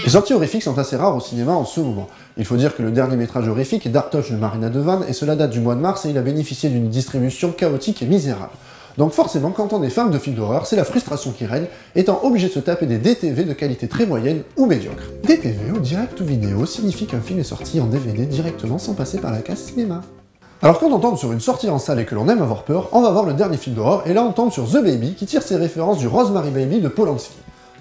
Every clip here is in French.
Les sorties horrifiques sont assez rares au cinéma en ce moment. Il faut dire que le dernier métrage horrifique est Dark Touch de Marina DeVane, et cela date du mois de mars et il a bénéficié d'une distribution chaotique et misérable. Donc forcément, quand on est fan de films d'horreur, c'est la frustration qui règne, étant obligé de se taper des DTV de qualité très moyenne ou médiocre. DTV ou direct to vidéo signifie qu'un film est sorti en DVD directement sans passer par la case cinéma. Alors quand on tombe sur une sortie en salle et que l'on aime avoir peur, on va voir le dernier film d'horreur, et là on tombe sur The Baby qui tire ses références du Rosemary Baby de Polanski.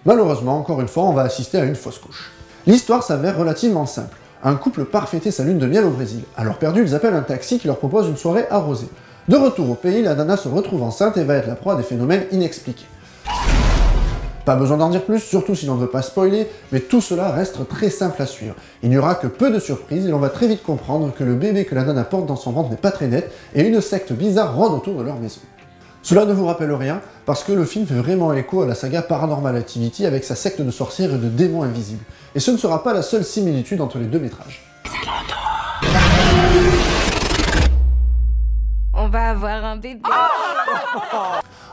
Malheureusement, encore une fois, on va assister à une fausse couche. L'histoire s'avère relativement simple. Un couple part fêter sa lune de miel au Brésil. À l'heure perdue, ils appellent un taxi qui leur propose une soirée arrosée. De retour au pays, la nana se retrouve enceinte et va être la proie des phénomènes inexpliqués. Pas besoin d'en dire plus, surtout si l'on ne veut pas spoiler, mais tout cela reste très simple à suivre. Il n'y aura que peu de surprises et l'on va très vite comprendre que le bébé que la nana porte dans son ventre n'est pas très net et une secte bizarre rôde autour de leur maison. Cela ne vous rappelle rien, parce que le film fait vraiment écho à la saga Paranormal Activity avec sa secte de sorcières et de démons invisibles. Et ce ne sera pas la seule similitude entre les deux métrages. On va avoir un bébé.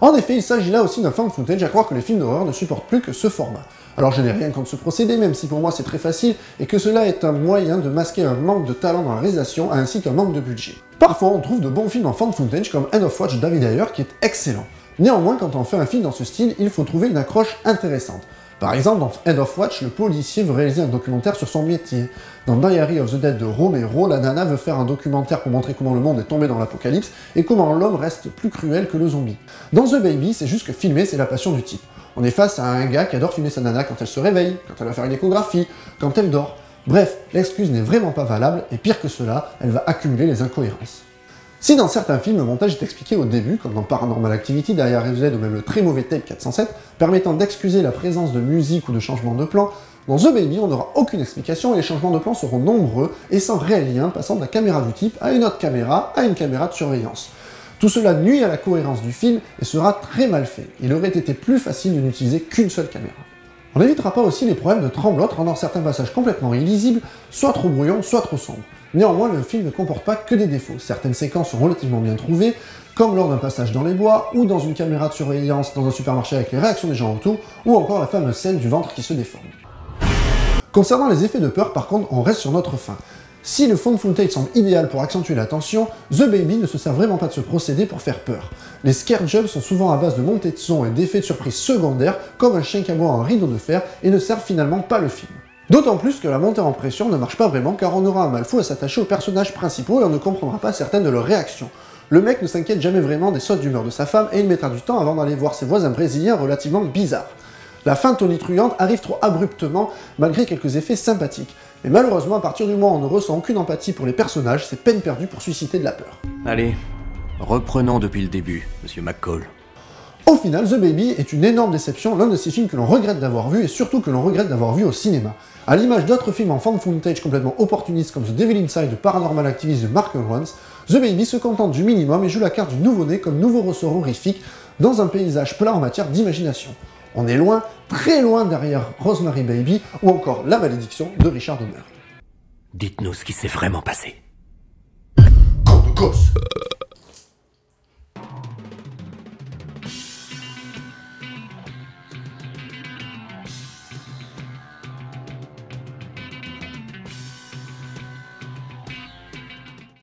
En effet, il s'agit là aussi d'un found footage, à croire que les films d'horreur ne supportent plus que ce format. Alors je n'ai rien contre ce procédé, même si pour moi c'est très facile, et que cela est un moyen de masquer un manque de talent dans la réalisation, ainsi qu'un manque de budget. Parfois on trouve de bons films en found footage, comme End of Watch de David Ayer, qui est excellent. Néanmoins, quand on fait un film dans ce style, il faut trouver une accroche intéressante. Par exemple, dans End of Watch, le policier veut réaliser un documentaire sur son métier. Dans Diary of the Dead de Romero, la nana veut faire un documentaire pour montrer comment le monde est tombé dans l'apocalypse et comment l'homme reste plus cruel que le zombie. Dans The Baby, c'est juste que filmer, c'est la passion du type. On est face à un gars qui adore filmer sa nana quand elle se réveille, quand elle va faire une échographie, quand elle dort. Bref, l'excuse n'est vraiment pas valable, et pire que cela, elle va accumuler les incohérences. Si dans certains films, le montage est expliqué au début, comme dans Paranormal Activity, Diary of the Dead ou même le très mauvais Tape 407, permettant d'excuser la présence de musique ou de changement de plan, dans The Baby, on n'aura aucune explication et les changements de plan seront nombreux et sans réel lien, passant de la caméra du type à une autre caméra, à une caméra de surveillance. Tout cela nuit à la cohérence du film et sera très mal fait. Il aurait été plus facile de n'utiliser qu'une seule caméra. On n'évitera pas aussi les problèmes de tremblote rendant certains passages complètement illisibles, soit trop brouillons, soit trop sombres. Néanmoins, le film ne comporte pas que des défauts. Certaines séquences sont relativement bien trouvées, comme lors d'un passage dans les bois, ou dans une caméra de surveillance dans un supermarché avec les réactions des gens autour, ou encore la fameuse scène du ventre qui se déforme. Concernant les effets de peur, par contre, on reste sur notre faim. Si le found footage semble idéal pour accentuer la tension, The Baby ne se sert vraiment pas de ce procédé pour faire peur. Les scare jumps sont souvent à base de montées de son et d'effets de surprise secondaires, comme un chien qui aboie en rideau de fer, et ne servent finalement pas le film. D'autant plus que la montée en pression ne marche pas vraiment car on aura un mal fou à s'attacher aux personnages principaux et on ne comprendra pas certaines de leurs réactions. Le mec ne s'inquiète jamais vraiment des sautes d'humeur de sa femme et il mettra du temps avant d'aller voir ses voisins brésiliens relativement bizarres. La fin tonitruante arrive trop abruptement malgré quelques effets sympathiques. Mais malheureusement, à partir du moment où on ne ressent aucune empathie pour les personnages, c'est peine perdue pour susciter de la peur. Allez, reprenons depuis le début, Monsieur McCall. Au final, The Baby est une énorme déception, l'un de ces films que l'on regrette d'avoir vu et surtout que l'on regrette d'avoir vu au cinéma. À l'image d'autres films en found footage complètement opportunistes comme The Devil Inside de Paranormal Activity de Mark Rylance, The Baby se contente du minimum et joue la carte du nouveau-né comme nouveau ressort horrifique dans un paysage plat en matière d'imagination. On est loin, très loin derrière Rosemary Baby ou encore La Malédiction de Richard Donner. Dites-nous ce qui s'est vraiment passé. Code Gosse.